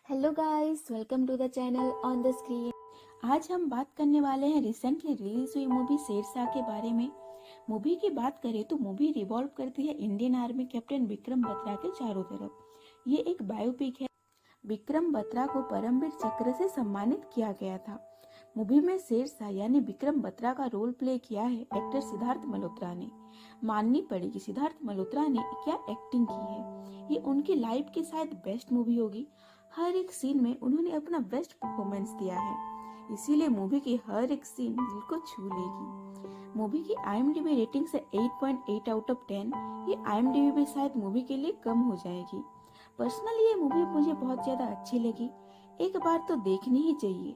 Hello guys, welcome to the channel on the screen. आज हम बात करने वाले हैं रिसेंटली रिलीज हुई मूवी शेरशाह के बारे में। मूवी की बात करें तो मूवी रिवॉल्व करती है Indian army captain Vikram Batra के चारों तरफ। ये एक बायोपिक है। विक्रम बत्रा को परमवीर चक्र से सम्मानित किया गया था। मूवी में शेरशाह यानी विक्रम बत्रा का रोल प्ले किया है एक्टर सिद्धार्थ मल्होत्रा ने। माननी पड़ेगी, सिद्धार्थ मल्होत्रा ने क्या एक्टिंग की है। ये उनकी लाइफ की शायद बेस्ट मूवी होगी। हर एक सीन में उन्होंने अपना बेस्ट परफॉर्मेंस दिया है, इसीलिए मूवी की हर एक सीन दिल को छू लेगी। मूवी की IMDb रेटिंग से 8.8 आउट ऑफ 10। ये IMDb पे शायद मूवी के लिए कम हो जाएगी। पर्सनली ये मूवी मुझे बहुत ज्यादा अच्छी लगी, एक बार तो देखनी ही चाहिए।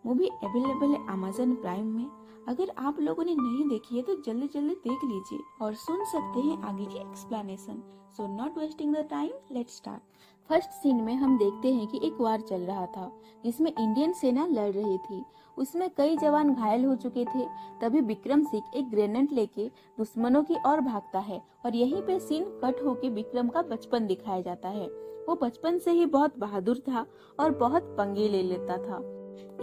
मूवी अवेलेबल है अमेजन प्राइम में। अगर आप लोगों ने नहीं देखी है तो जल्दी जल्दी देख लीजिए और सुन सकते हैं आगे की explanation. So not wasting the time, let's start. First scene में हम देखते हैं कि एक वार चल रहा था जिसमें इंडियन सेना लड़ रही थी। उसमें कई जवान घायल हो चुके थे। तभी विक्रम सिंह एक ग्रेनेड लेके दुश्मनों की ओर भागता है और यहीं पे सीन कट होके विक्रम का बचपन दिखाया जाता है। वो बचपन से ही बहुत बहादुर था और बहुत पंगे ले लेता था।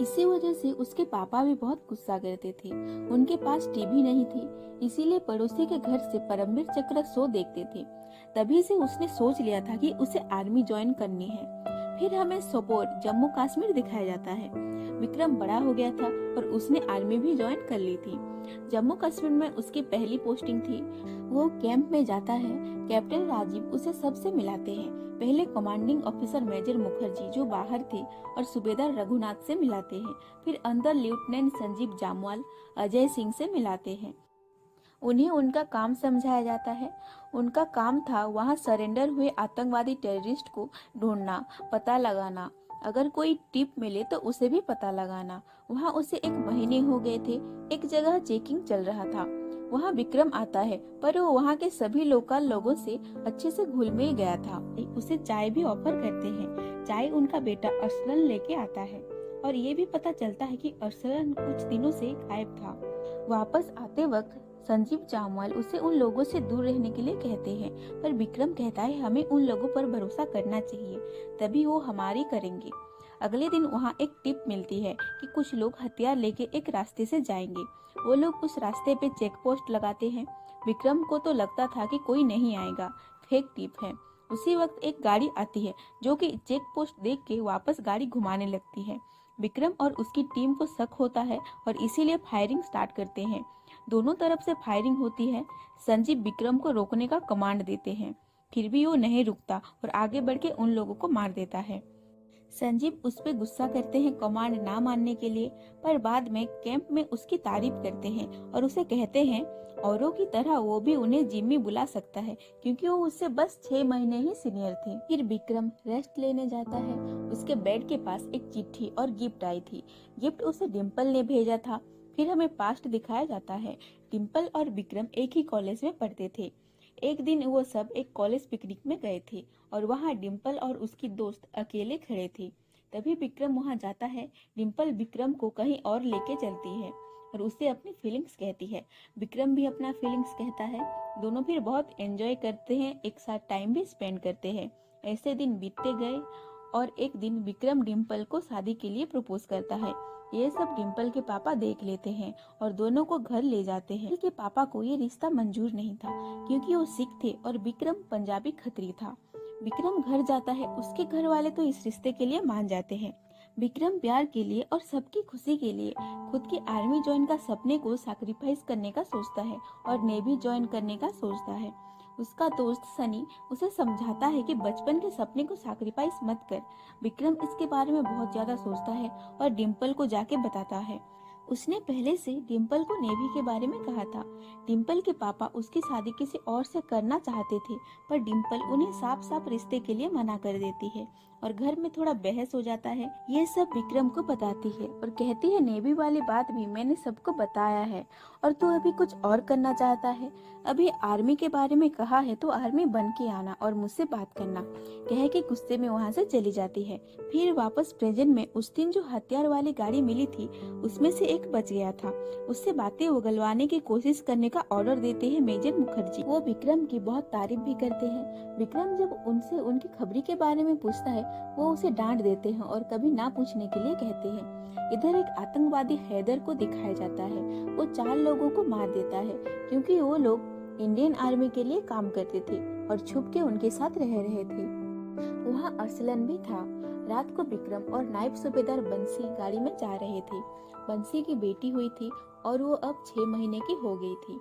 इसी वजह से उसके पापा भी बहुत गुस्सा करते थे। उनके पास टीवी नहीं थी, इसीलिए पड़ोसी के घर से परमवीर चक्र शो देखते थे। तभी से उसने सोच लिया था कि उसे आर्मी ज्वाइन करनी है। फिर हमें सोपोर जम्मू कश्मीर दिखाया जाता है। विक्रम बड़ा हो गया था और उसने आर्मी भी ज्वाइन कर ली थी। जम्मू कश्मीर में उसकी पहली पोस्टिंग थी। वो कैंप में जाता है। कैप्टन राजीव उसे सबसे मिलाते हैं। पहले कमांडिंग ऑफिसर मेजर मुखर्जी जो बाहर थे और सूबेदार रघुनाथ से मिलाते हैं। फिर अंदर लेफ्टिनेंट संजीव जामवाल, अजय सिंह से मिलाते हैं। उन्हें उनका काम समझाया जाता है। उनका काम था वहां सरेंडर हुए आतंकवादी टेररिस्ट को ढूंढना, पता लगाना। अगर कोई टिप मिले तो उसे भी पता लगाना। वहां उसे 1 महीने हो गए थे। एक जगह चेकिंग चल रहा था। वहां विक्रम आता है, पर वो वहां के सभी लोकल लोगों से अच्छे से घुल मिल गया था। उसे चाय भी ऑफर करते हैं। चाय उनका बेटा अरसलन लेके आता है और ये भी पता चलता है कि अरसलन कुछ दिनों से गायब था। वापस आते वक्त संजीव जामवाल उसे उन लोगों से दूर रहने के लिए कहते हैं, पर विक्रम कहता है हमें उन लोगों पर भरोसा करना चाहिए, तभी वो हमारी करेंगे। अगले दिन वहाँ एक टिप मिलती है कि कुछ लोग हथियार लेके एक रास्ते से जाएंगे। वो लोग उस रास्ते पे चेक पोस्ट लगाते हैं। विक्रम को तो लगता था कि कोई नहीं आएगा, फेक टिप है। उसी वक्त एक गाड़ी आती है जो कि चेक पोस्ट देख के वापस गाड़ी घुमाने लगती है। विक्रम और उसकी टीम को शक होता है और इसीलिए फायरिंग स्टार्ट करते हैं। दोनों तरफ से फायरिंग होती है। संजीव विक्रम को रोकने का कमांड देते हैं, फिर भी वो नहीं रुकता और आगे बढ़ के उन लोगों को मार देता है। संजीव उस पर गुस्सा करते हैं कमांड ना मानने के लिए, पर बाद में कैंप में उसकी तारीफ करते हैं और उसे कहते हैं औरों की तरह वो भी उन्हें जिम्मी बुला सकता है क्योंकि वो उससे बस 6 महीने ही सीनियर थे। फिर विक्रम रेस्ट लेने जाता है। उसके बेड के पास एक चिट्ठी और गिफ्ट आई थी। गिफ्ट उसे डिम्पल ने भेजा था। फिर हमें पास्ट दिखाया जाता है। डिम्पल और विक्रम एक ही कॉलेज में पढ़ते थे। एक दिन वो सब एक कॉलेज पिकनिक में गए थे और वहाँ डिम्पल और उसकी दोस्त अकेले खड़े थे। तभी विक्रम वहाँ जाता है। डिम्पल विक्रम को कहीं और लेके चलती है और उसे अपनी फीलिंग्स कहती है। विक्रम भी अपना फीलिंग्स कहता है। दोनों फिर बहुत एंजॉय करते हैं, एक साथ टाइम भी स्पेंड करते हैं। ऐसे दिन बीतते गए और एक दिन विक्रम डिम्पल को शादी के लिए प्रपोज करता है। ये सब डिम्पल के पापा देख लेते हैं और दोनों को घर ले जाते हैं। के पापा को ये रिश्ता मंजूर नहीं था क्योंकि वो सिख थे और विक्रम पंजाबी खत्री था। विक्रम घर जाता है। उसके घर वाले तो इस रिश्ते के लिए मान जाते हैं। विक्रम प्यार के लिए और सबकी खुशी के लिए खुद की आर्मी ज्वाइन का सपने को सैक्रिफाइस करने का सोचता है और नेवी ज्वाइन करने का सोचता है। उसका दोस्त सनी उसे समझाता है कि बचपन के सपने को सैक्रिफाइस मत कर। विक्रम इसके बारे में बहुत ज्यादा सोचता है और डिम्पल को जाके बताता है। उसने पहले से डिम्पल को नेवी के बारे में कहा था। डिम्पल के पापा उसकी शादी किसी और से करना चाहते थे, पर डिम्पल उन्हें साफ साफ रिश्ते के लिए मना कर देती है और घर में थोड़ा बहस हो जाता है। ये सब विक्रम को बताती है और कहती है नेवी वाली बात भी मैंने सबको बताया है और तू अभी कुछ और करना चाहता है। अभी आर्मी के बारे में कहा है तो आर्मी बन के आना और मुझसे बात करना, कह के गुस्से में वहाँ से चली जाती है। फिर वापस प्रेजेंट में उस दिन जो हथियार वाली गाड़ी मिली थी उसमें से एक बच गया था। उससे बातें उगलवाने की कोशिश करने का ऑर्डर देते हैं मेजर मुखर्जी। वो विक्रम की बहुत तारीफ भी करते हैं। विक्रम जब उनसे उनकी खबरी के बारे में पूछता है वो उसे डांट देते हैं और कभी ना पूछने के लिए कहते हैं। इधर एक आतंकवादी हैदर को दिखाया जाता है। वो 4 लोगों को मार देता है क्योंकि वो लोग इंडियन आर्मी के लिए काम करते थे और छुप के उनके साथ रह रहे थे। वहाँ अरसलन भी था। रात को विक्रम और नायब सूबेदार बंसी गाड़ी में जा रहे थे। बंसी की बेटी हुई थी और वो अब 6 महीने की हो गई थी।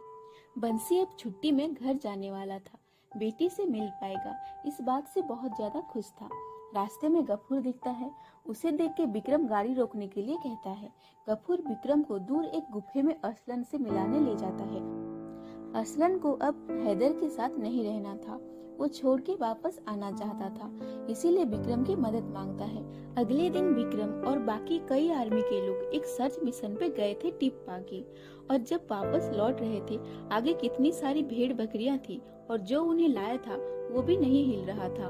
बंसी अब छुट्टी में घर जाने वाला था, बेटी से मिल पाएगा, इस बात से बहुत ज्यादा खुश था। रास्ते में गफूर दिखता है। उसे देख के विक्रम गाड़ी रोकने के लिए कहता है। गफूर विक्रम को दूर एक गुफे में अरसलन से मिलाने ले जाता है। अरसलन को अब हैदर के साथ नहीं रहना था, वो छोड़ के वापस आना चाहता था, इसीलिए विक्रम की मदद मांगता है। अगले दिन विक्रम और बाकी कई आर्मी के लोग एक सर्च मिशन पे गए थे टिप्पा की, और जब वापस लौट रहे थे आगे कितनी सारी भेड़ बकरियां थी और जो उन्हें लाया था वो भी नहीं हिल रहा था।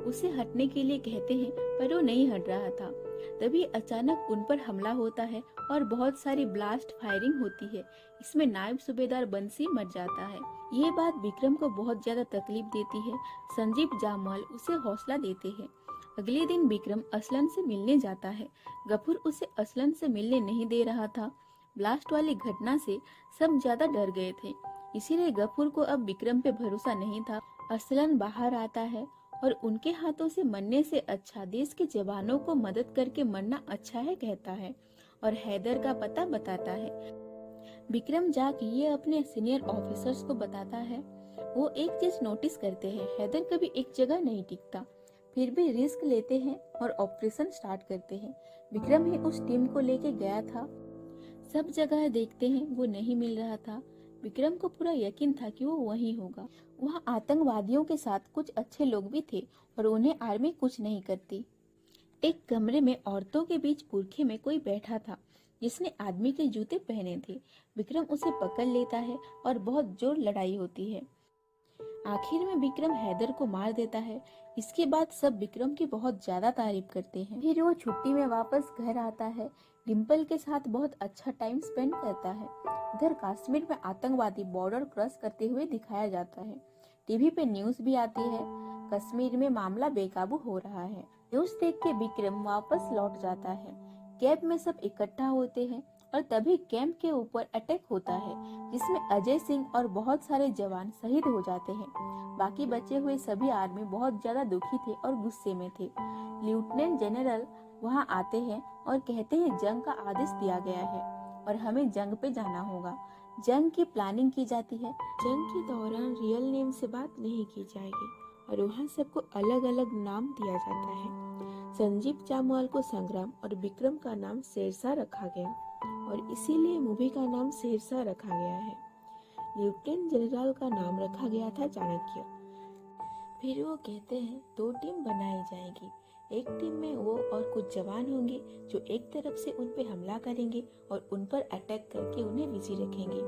उसे हटने के लिए कहते हैं पर वो नहीं हट रहा था। तभी अचानक उन पर हमला होता है और बहुत सारी ब्लास्ट फायरिंग होती है। इसमें नायब सूबेदार बंसी मर जाता है। ये बात विक्रम को बहुत ज्यादा तकलीफ देती है। संजीव जामवाल उसे हौसला देते हैं। अगले दिन विक्रम असलन से मिलने जाता है। गफूर उसे असलन से मिलने नहीं दे रहा था। ब्लास्ट वाली घटना से सब ज्यादा डर गए थे, इसीलिए गफूर को अब विक्रम पे भरोसा नहीं था। असलन बाहर आता है और उनके हाथों से मरने से अच्छा देश के जवानों को मदद करके मरना अच्छा है कहता है और हैदर का पता बताता है। विक्रम जाके ये अपने सीनियर ऑफिसर्स को बताता है। वो एक चीज नोटिस करते हैं, हैदर कभी एक जगह नहीं टिकता, फिर भी रिस्क लेते हैं और ऑपरेशन स्टार्ट करते हैं। विक्रम ही उस टीम को लेके गया था। सब जगह देखते हैं, वो नहीं मिल रहा था। विक्रम को पूरा यकीन था कि वो वहीं होगा। वहाँ आतंकवादियों के साथ कुछ अच्छे लोग भी थे और उन्हें आर्मी कुछ नहीं करती। एक कमरे में औरतों के बीच पुरखे में कोई बैठा था जिसने आदमी के जूते पहने थे। विक्रम उसे पकड़ लेता है और बहुत जोर लड़ाई होती है। आखिर में विक्रम हैदर को मार देता है। इसके बाद सब विक्रम की बहुत ज्यादा तारीफ करते हैं। फिर वो छुट्टी में वापस घर आता है। डिम्पल के साथ बहुत अच्छा टाइम स्पेंड करता है। इधर कश्मीर में आतंकवादी बॉर्डर क्रॉस करते हुए दिखाया जाता है। टीवी पे न्यूज भी आती है, कश्मीर में मामला बेकाबू हो रहा है। न्यूज देख के विक्रम वापस लौट जाता है। कैंप में सब इकट्ठा होते हैं और तभी कैंप के ऊपर अटैक होता है जिसमें अजय सिंह और बहुत सारे जवान शहीद हो जाते हैं। बाकी बचे हुए सभी आर्मी बहुत ज्यादा दुखी थे और गुस्से में थे। लेफ्टिनेंट जनरल वहां आते हैं और कहते हैं जंग का आदेश दिया गया है और हमें जंग पे जाना होगा। जंग की प्लानिंग की जाती है। जंग के दौरान रियल नेम से बात नहीं की जाएगी और वहाँ सबको अलग अलग नाम दिया जाता है। संजीव जामवाल को संग्राम और विक्रम का नाम शेरशाह रखा गया और इसीलिए मूवी का नाम शेरशाह रखा गया है। लेफ्टिनेंट जनरल का नाम रखा गया था चाणक्य। फिर वो कहते हैं 2 टीम बनाई जाएगी। एक टीम में वो और कुछ जवान होंगे जो एक तरफ से उन पे हमला करेंगे और उन पर अटैक करके उन्हें बिजी रखेंगे।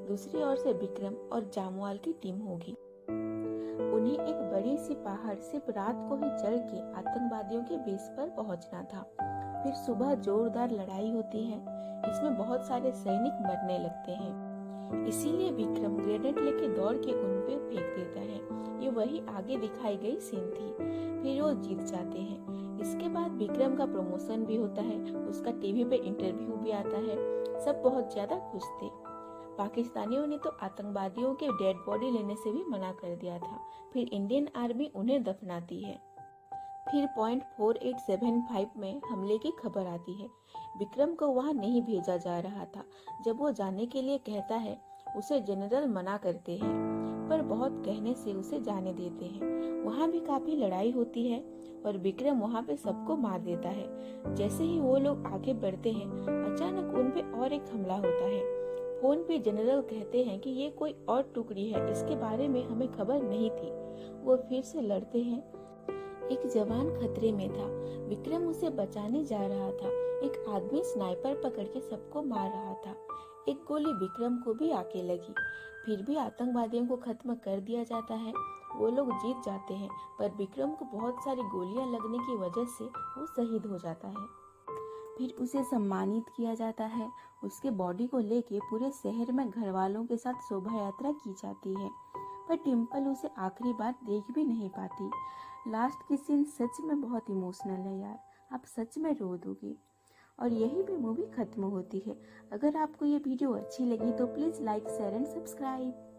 दूसरी ओर से विक्रम और जामवाल की टीम होगी। उन्हें एक बड़ी सी पहाड़ सिर्फ रात को ही चढ़ के आतंकवादियों के बेस पर पहुंचना था। फिर सुबह जोरदार लड़ाई होती है। इसमें बहुत सारे सैनिक मरने लगते हैं, इसीलिए विक्रम ग्रेनेड लेके दौड़ के उन पे फेंक देता है। ये वही आगे दिखाई गई सीन थी। फिर वो जीत जाते हैं। इसके बाद विक्रम का प्रमोशन भी होता है, उसका टीवी पे इंटरव्यू भी आता है। सब बहुत ज्यादा खुश थे। पाकिस्तानियों ने तो आतंकवादियों के डेड बॉडी लेने से भी मना कर दिया था। फिर इंडियन आर्मी उन्हें दफनाती है। फिर पॉइंट 4875 में हमले की खबर आती है। विक्रम को वहां नहीं भेजा जा रहा था। जब वो जाने के लिए कहता है उसे जनरल मना करते हैं, पर बहुत कहने से उसे जाने देते हैं। वहां भी काफी लड़ाई होती है और विक्रम वहां पे सबको मार देता है। जैसे ही वो लोग आगे बढ़ते हैं अचानक उन पे और एक हमला होता है। फोन पे जनरल कहते हैं कि ये कोई और टुकड़ी है, इसके बारे में हमें खबर नहीं थी। वो फिर से लड़ते हैं। एक जवान खतरे में था। विक्रम उसे बचाने जा रहा था। एक आदमी स्नाइपर पकड़ के सबको मार रहा था। एक गोली विक्रम को भी आके लगी। फिर भी आतंकवादियों को खत्म कर दिया जाता है। वो लोग जीत जाते हैं, पर विक्रम को बहुत सारी गोलियां लगने की वजह से वो शहीद हो जाता है। फिर उसे सम्मानित किया जाता है। उसके बॉडी को लेके पूरे शहर में घर वालों के साथ शोभा यात्रा की जाती है, पर टिम्पल उसे आखिरी बार देख भी नहीं पाती। लास्ट की सीन सच में बहुत इमोशनल है यार, आप सच में रो दोगे। और यही भी मूवी खत्म होती है। अगर आपको ये वीडियो अच्छी लगी तो please like share and subscribe.